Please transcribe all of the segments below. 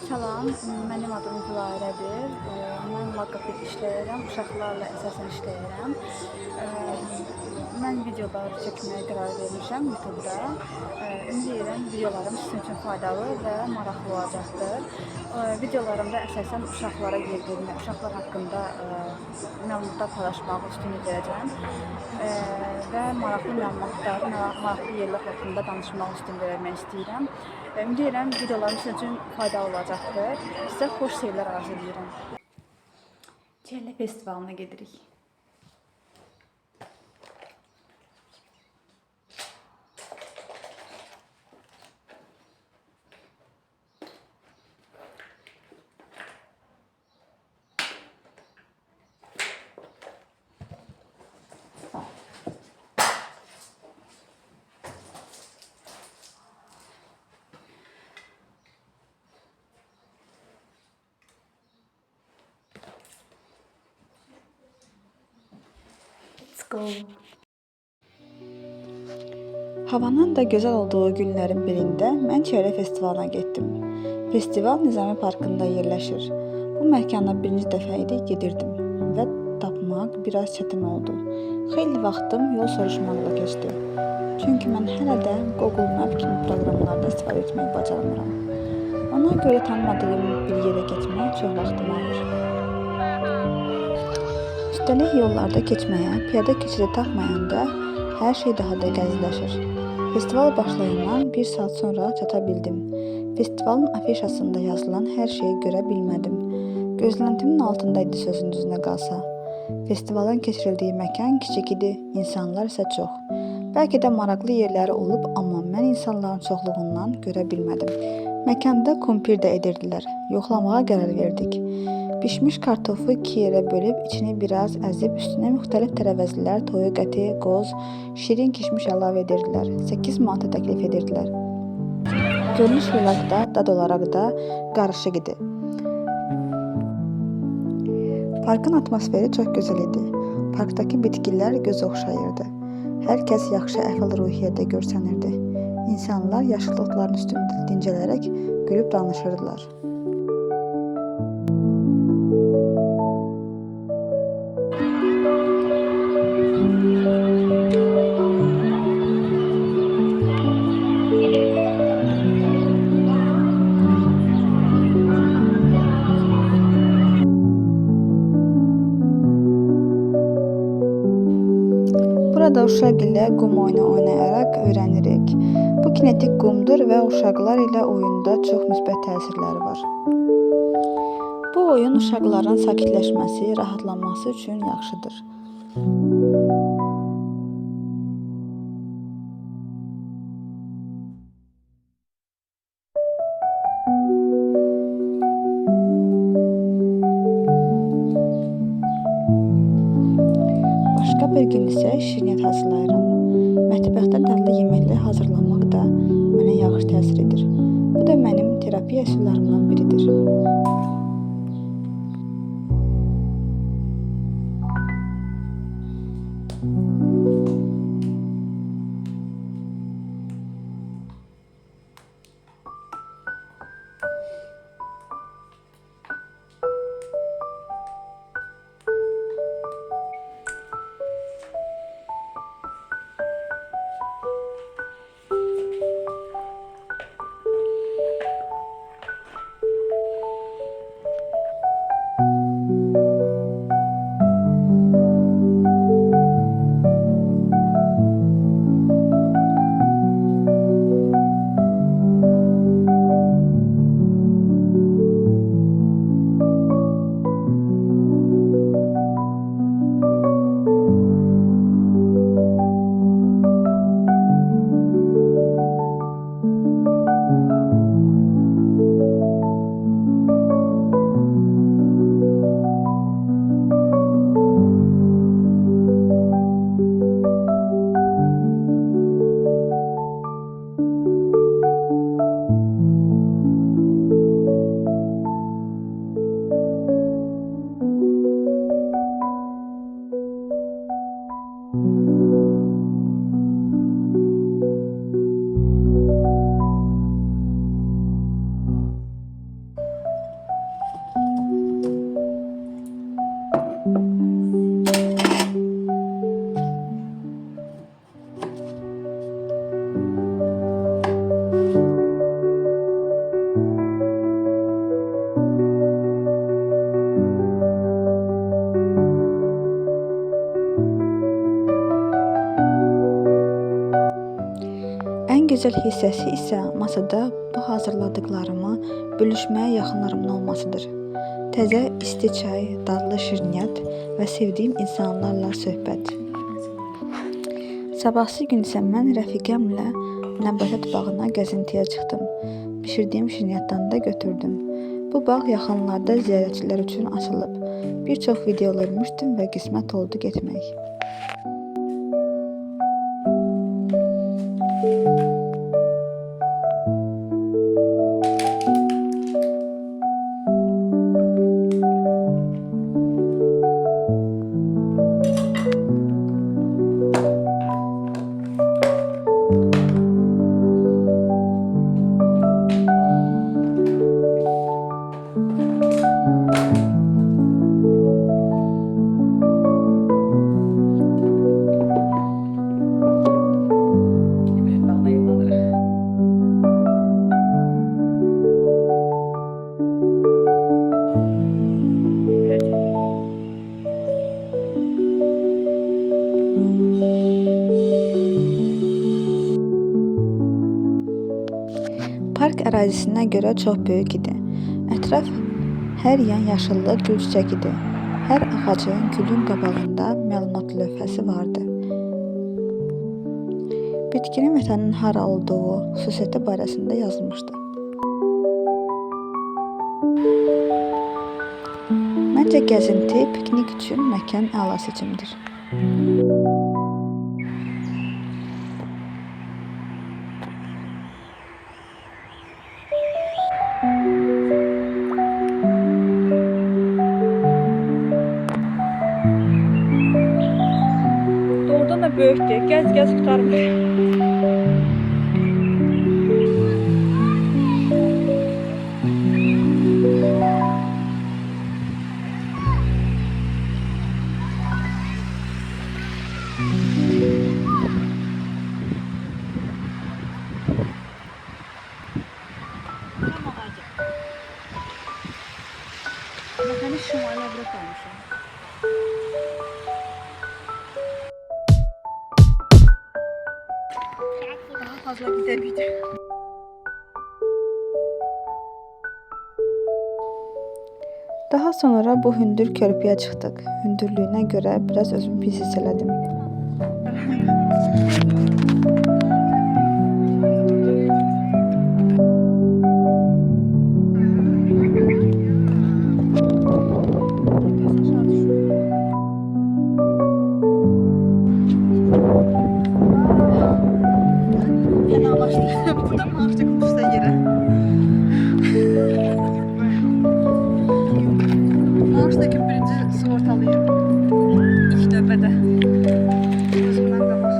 Salam, mənim adım Gülarədir. Mən laqeyd işləyirəm, uşaqlarla əsasən işləyirəm. Mən videolar çəkməyə qərar vermişəm YouTube-da. Ümid edirəm videolarım sizin üçün faydalı və maraqlı olacaqdır. Videolarımda əsasən uşaqlara yer vermək, uşaqlar haqqında məlumatlar paylaşmağa üstünlük verəcəm və maraqlı məlumatlar, maraqlı yerlər haqqında danışmağa üstün vermək istəyirəm. Ümid edirəm videolarım sizin üçün faydalı olacaqdır. Sizə xoş seyirlər arzu edirəm. Çəllə festivalına gedirik. Let's go. Havanın da gözəl olduğu günlərin birində mən Çərə festivalına getdim. Festival Nizami Parkında yerləşir. Bu məkana birinci dəfə idi gedirdim və tapmaq biraz çətin oldu. Xeyli vaxtım yol soruşmaqla keçdi. Çünki mən hələ də Google Map kimi proqramlardan istifadə etməyi bacarmıram. Ona görə tanımadığım bir yerə getmək çox vaxtımı alır. Üstəlik yollarda keçməyə, piyada keçidi tapmayanda hər şey daha da gəzləşir. Festival başlayandan bir saat sonra çata bildim. Festivalın afişasında yazılan hər şeyi görə bilmədim. Gözləntimin altında idi sözün düzünə qalsa. Festivalın keçirildiyi məkan kiçik idi, insanlar isə çox. Bəlkə də maraqlı yerləri olub, amma mən insanların çoxluğundan görə bilmədim. Məkanda kumpir də edirdilər. Yoxlamağa qərar verdik. Pişmiş kartofu 2 yerə bölüb, içini biraz əzib, üstünə müxtəlif tərəvəzlilər, toyuq əti, qoz, şirin kişmiş əlavə edirdilər. 8 manata təklif edirdilər. Görünüş olaraq da, dad olaraq da qarışıq idi. Parkın atmosferi çox gözəl idi. Parkdakı bitkilər gözə oxşayırdı. Hər kəs yaxşı əhval-ruhiyyədə görsənirdi. İnsanlar yaşıl otların üstündə dincələrək gülüb danışırdılar. Burada uşaq ilə qum oyunu oynayaraq öyrənirik. Bu kinetik qumdur və uşaqlar ilə oyunda çox müsbət təsirləri var. Bu oyun uşaqların sakitləşməsi, rahatlanması üçün yaxşıdır. Başqa bir gün isə şirniyyat hazırlayıram. Mətbəxdə dadlı yeməklər hazırlamaq da mənə yaxşı təsir edir. Bu da mənim terapiya üsullarımdan biridir. gözəl hissəsi isə masada bu hazırladıklarımı bölüşməyə yaxınlarımın olmasıdır. Təzə isti çay, dadlı şirniyyat və sevdiyim insanlarla söhbət. Sabahsı gün isə mən rəfiqəmlə nəbatat bağına gəzintiyə çıxdım. Bişirdiyim şirniyyatdan da götürdüm. Bu bağ yaxınlarda ziyarətçilər üçün açılıb. Bir çox video görmüşdüm və qismət oldu getmək. Park ərazisinə görə çox böyük idi. Ətraf hər yan yaşıllıq, gül çiçək idi. Hər ağacın, gülün qabağında məlumat lövhəsi vardı. Bitkinin vətənin hara olduğu, xüsusiyyəti barəsində yazılmışdı. Məncə gəzinti, piknik üçün məkan əla seçimdir. Doğrudan da böyükdür. Gəz qutarmır. Bakın şimala bırakmışım. Daha fazla gidebilir. Daha sonra bu hündür körpüyə çıxdıq. Hündürlüyünə görə biraz özümü pis hiss elədim. Buradan mı açtık usta yere? Maaşdaki birinci sığortalıyım. İlk növbədə. Özümdən qabaq.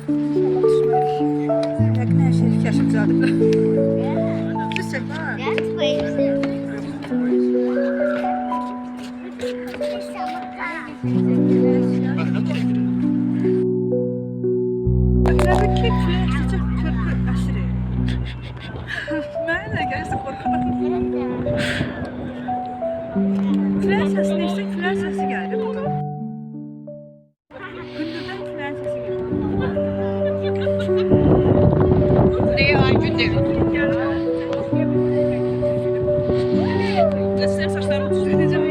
İnşallah düşmərik. Yəqin hər şey kəşf düzəldiblər. Düşsək ha? Nəbəkli çiçək körpü əsiri. Mənə gəlsə qorxuram. Küləyin səsini eşitsək, küləyin səsi gəlir buradan. Gündüzdən küləyin səsi gəlir. Buraya Aygün dedim. Göstər saçlarımı düzəltəcəm.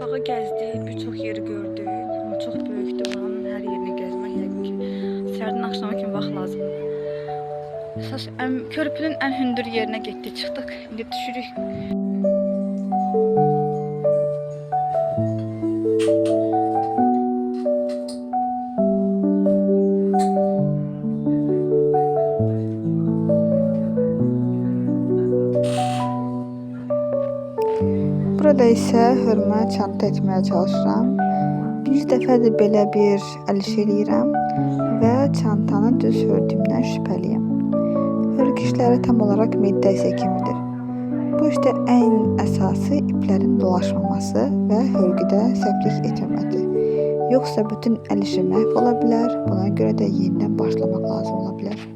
Bağı gəzdik, bir çox yeri gördük. Amma çox böyükdür. Bağın hər yerini gəzmək yəqin ki, səhərdən axşama kimi vaxt lazımdır. Əsas körpünün ən hündür yerinə getdik, çıxdıq. İndi düşürük. Burada isə hörmə çanta etməyə çalışıram. Bir dəfədir belə bir əliş eləyirəm və çantanı düz hördüyümdən şübhəliyəm. Hörgü işləri tam olaraq meditasiya kimidir. Bu işdə ən əsası iplərin dolaşmaması və hörgüdə səhvlik etməmədi. Yoxsa bütün əl işi məhv ola bilər, buna görə də yenidən başlamaq lazım ola bilər.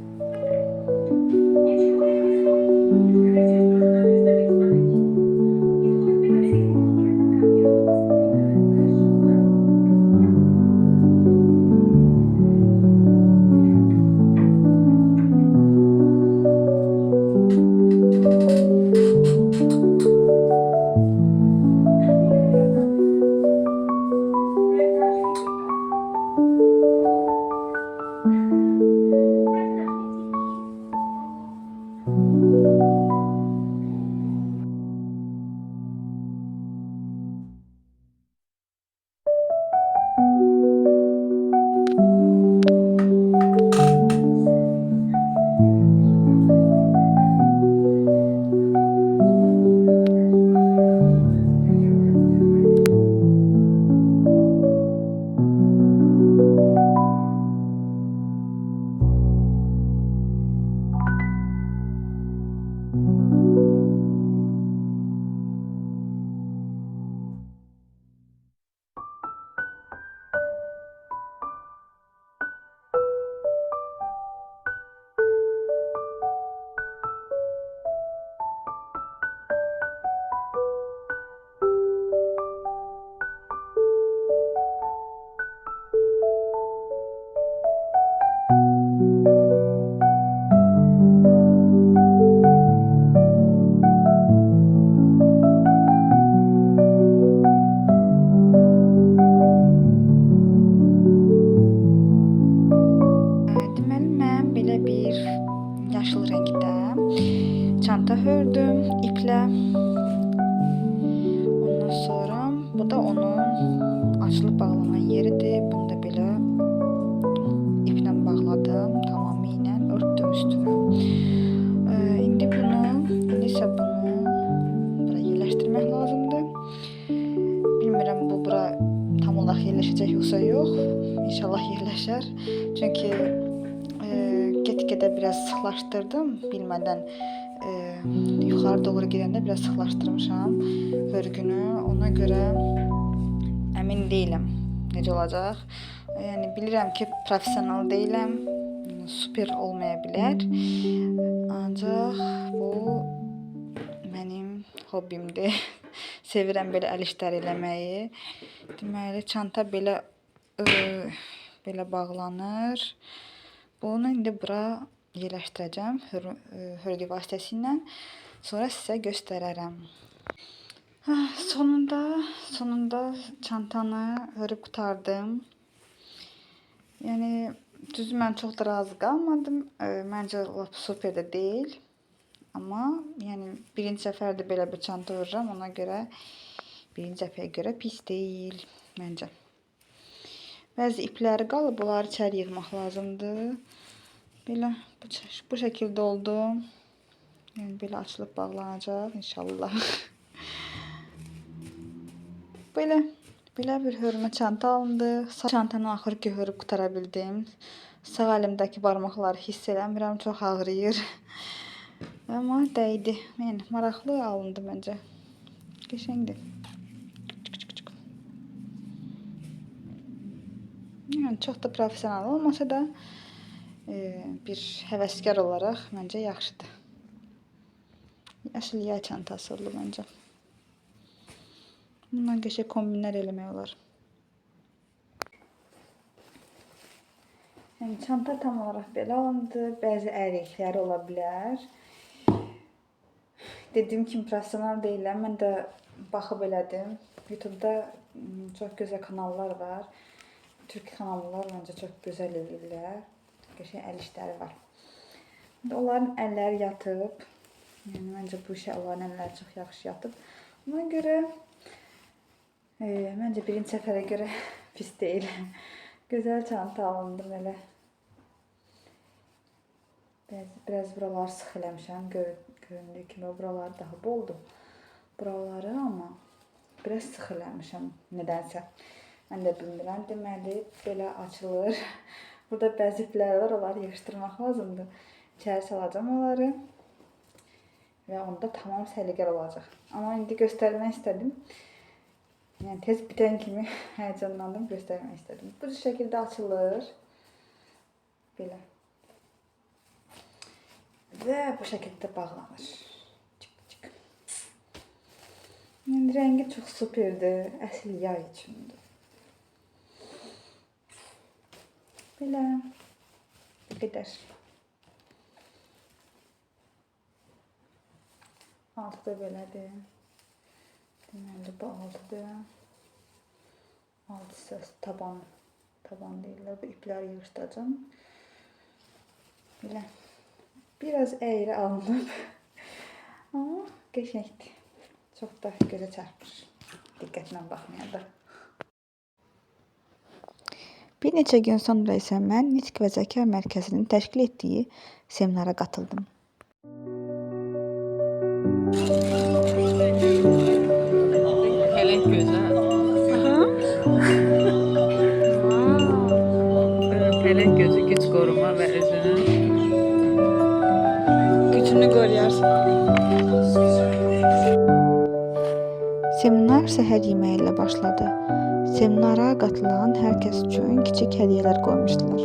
Yaşıl rəngdə çanta hördüm iplə. Ondan sonra bu da onun açılıb bağlanan yeridir. Bunu da belə iplə bağladım. Tamamilə örtdüm üstünü. İndi isə bunu bura yerləşdirmək lazımdır. Bilmirəm bu bura tam olaraq yerləşəcək yoxsa yox. İnşallah yerləşər. Çünki get-gedə biraz sıxlaşdırdım bilmədən. Yuxarı doğru gedəndə biraz sıxlaşdırmışam hörgünü. Ona görə əmin deyiləm necə olacaq. Yəni bilirəm ki, professional deyiləm. Super olmaya bilər. Ancaq bu mənim hobbimdir. Sevirəm belə əl işləri eləməyi. Deməli çanta belə bağlanır. Bunu indi bura yerləşdirəcəm hörgü vasitəsilə. Sonra sizə göstərərəm. Sonunda çantanı hörüb qurtardım. Yəni düzü mən çox da razı qalmadım. Məncə lap super də deyil. Amma yəni birinci səfərdə belə bir çanta hörürəm. Ona görə birinci dəfəyə görə pis deyil məncə. Bəzi ipləri qalıb, bunları içəri yığmaq lazımdır. Belə bu şəkildə oldu. Yəni belə açılıb bağlanacaq inşallah. Belə bir hörmə çanta alındı. Sağ çantanı axır ki hörüb qutara bildim. Sağ əlimdəki barmaqları hiss eləmirəm, çox ağrıyır. Amma dəydi. Yəni maraqlı alındı məncə. Qəşəngdir. Yəni çox da professional olmasa da bir həvəskar olaraq məncə yaxşıdır. Əsl yay çantası oldu məncə. Bundan qəşəng kombinlər eləmək olar. Yəni çanta tam olaraq belə alındı. Bəzi əyrilikləri ola bilər. Dediyim kimi professional deyiləm. Mən də baxıb elədim. YouTube'da çox gözəl kanallar var. Türk kanallar məncə çox gözəl edirlər. Qəşəng əl işləri var. Onların əlləri yatıb. Yəni məncə bu işə onların əlləri çox yaxşı yatıb. Ona görə məncə birinci səfərə görə pis deyil. Gözəl çanta alındım elə. Biraz buraları sıx eləmişəm. Göründüyü kimi buraları daha boldu. Buraları amma biraz sıx eləmişəm nədənsə. Mən də bilmirəm. Deməli belə açılır. Burada bəzi iplər var, onları yığışdırmaq lazımdır. İçəri salacağım onları. və onda tamam səliqəli olacaq. Amma indi göstərmək istədim. Yəni tez bitən kimi həyəcanlandım, göstərmək istədim. Bu şəkildə açılır. Belə. Və bu şəkildə bağlanır. Çık çık. Yəni rəngi çox superdir. Əsl yay üçündür. Belə. Bu qədər. Altı da belədir. Deməli bu altıdır. Altı hissəsi taban deyirlər. Bu ipləri yığışdıracağım. Belə. Biraz əyri alınıb. Amma qəşəngdir. Çox da gözə çarpır. Diqqətlə baxmayanda. Bir neçə gün sonra isə mən Nitq və Zəka Mərkəzinin təşkil etdiyi seminara qatıldım. Pələng gözü. Pələng gözü güc qoruma və özünün Gücünü qoruyarsan. Seminar səhər yeməyi ilə başladı. Seminara qatılan hər kəs üçün kiçik hədiyyələr qoymuşdular.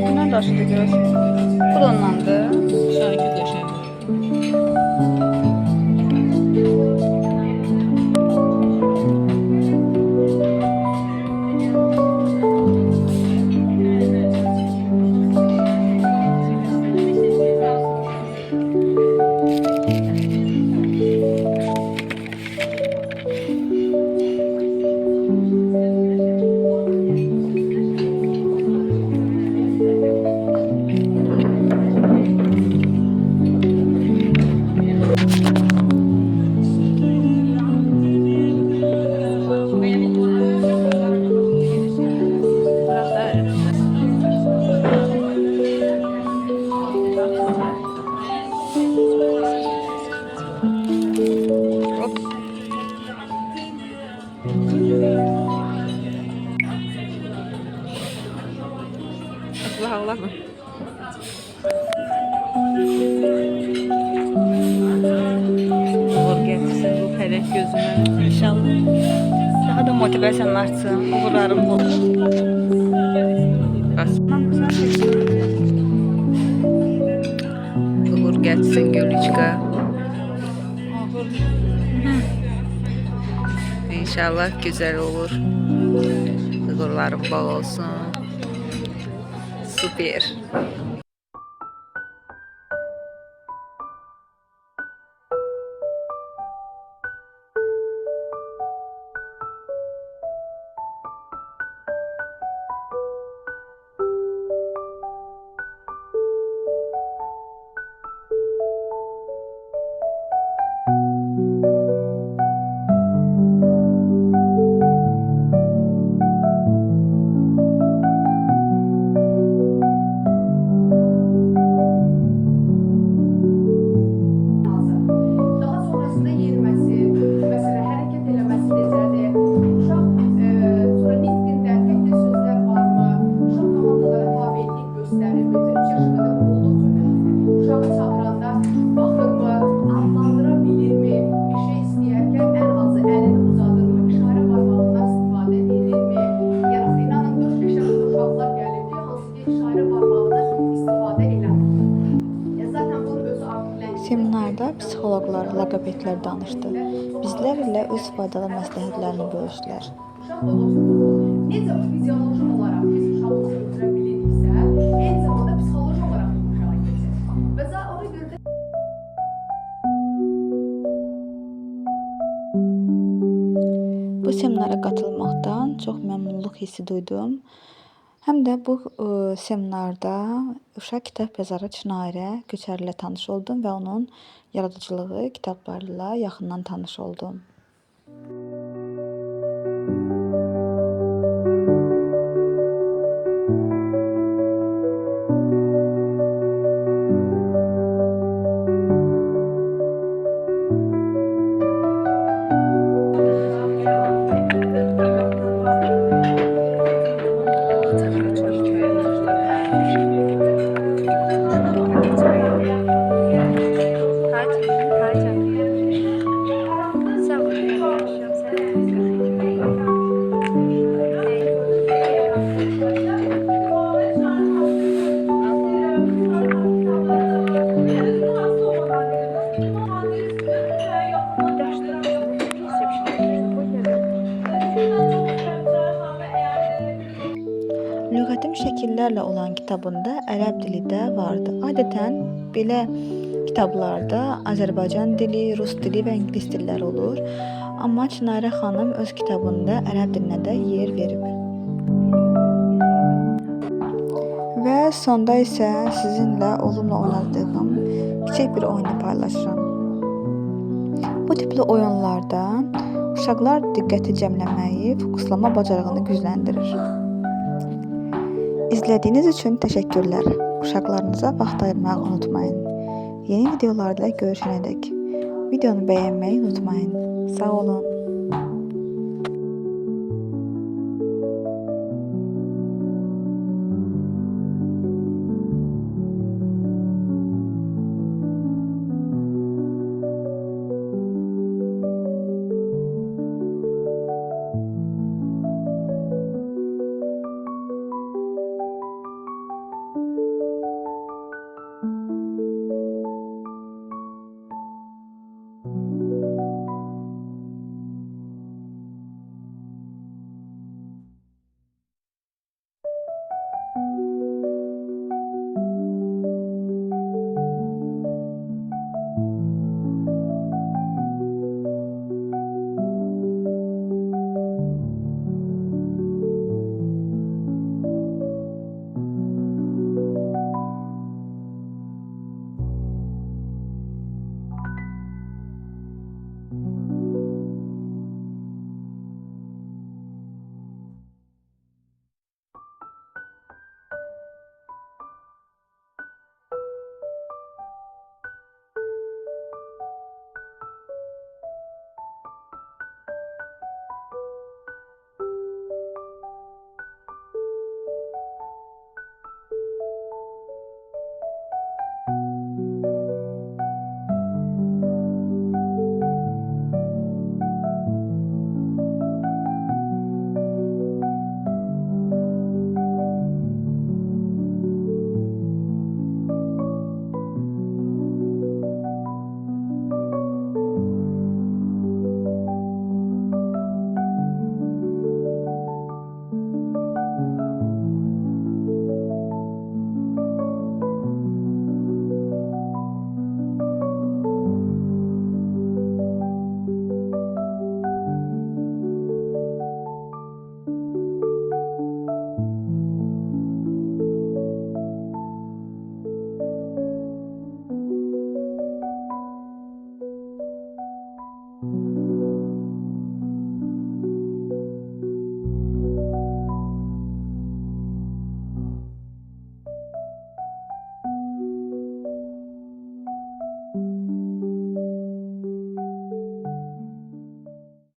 Bunlar da aşırı görürsün. Bu da ondandır. şarkı döşəmir. Biraz da hop. Allah Allah mı? Uğur getirsin bu pələng gözünü. İnşallah. Daha da motivasyon artsın. Uğurlarım bol. Bas. Tamam, güzel seçim. Uğur getirsin Gülüçka. İnşallah güzel olur. Uğurlarım bol olsun. Süper. Daha sonrasında yeriməsi, məsələn, hərəkət eləməsi necədir? Uşaq sonra nitqində tək sözlər varmı? Uşaq komandalara tabelik göstərir. Mesela 3 yaşında da bu olduqca önəmlidir. Uşağı çağıranda baxırmı, adlandıra bilirmi? Bir şey istəyərkən ən azı əlini uzadırmı? İşarə barmağından istifadə edirmi? Yəni, inanın 4-5 yaşında uşaqlar gəlir ki, hansı ki, işarə barmağından istifadə eləmir. Zaten bunun özü artıq Seminarda psixoloqlar, loqopedlər danışdı. Bizlər ilə öz faydalı məsləhətlərini bölüşdülər. uşaq doğulur. Necə fizioloji olaraq biz uşağımızı öldürə biliriksə, eyni zamanda psixoloji olaraq da uşağa keçir. Və ona görə də Bu seminara qatılmaqdan çox məmnunluq hissi duydum. Həm də bu seminarda uşaq kitab yazarı Çinarə Köçər ilə tanış oldum və onun yaradıcılığı, kitablarıyla yaxından tanış oldum. Lüğətim şəkillərlə olan kitabında ərəb dili də vardı. Adətən belə kitablarda Azərbaycan dili, rus dili və ingilis dilləri olur. Amma Çinarə xanım öz kitabında ərəb dilinə də yer verib. Və sonda isə sizinlə oğlumla oynadığım kiçik bir oyunu paylaşıram. Bu tipli oyunlarda uşaqlar diqqəti cəmləməyi, fokuslama bacarığını gücləndirir. İzlədiyiniz üçün təşəkkürlər. Uşaqlarınıza vaxt ayırmağı unutmayın. Yeni videolarda görüşənədək videonu bəyənməyi unutmayın. Sağ olun.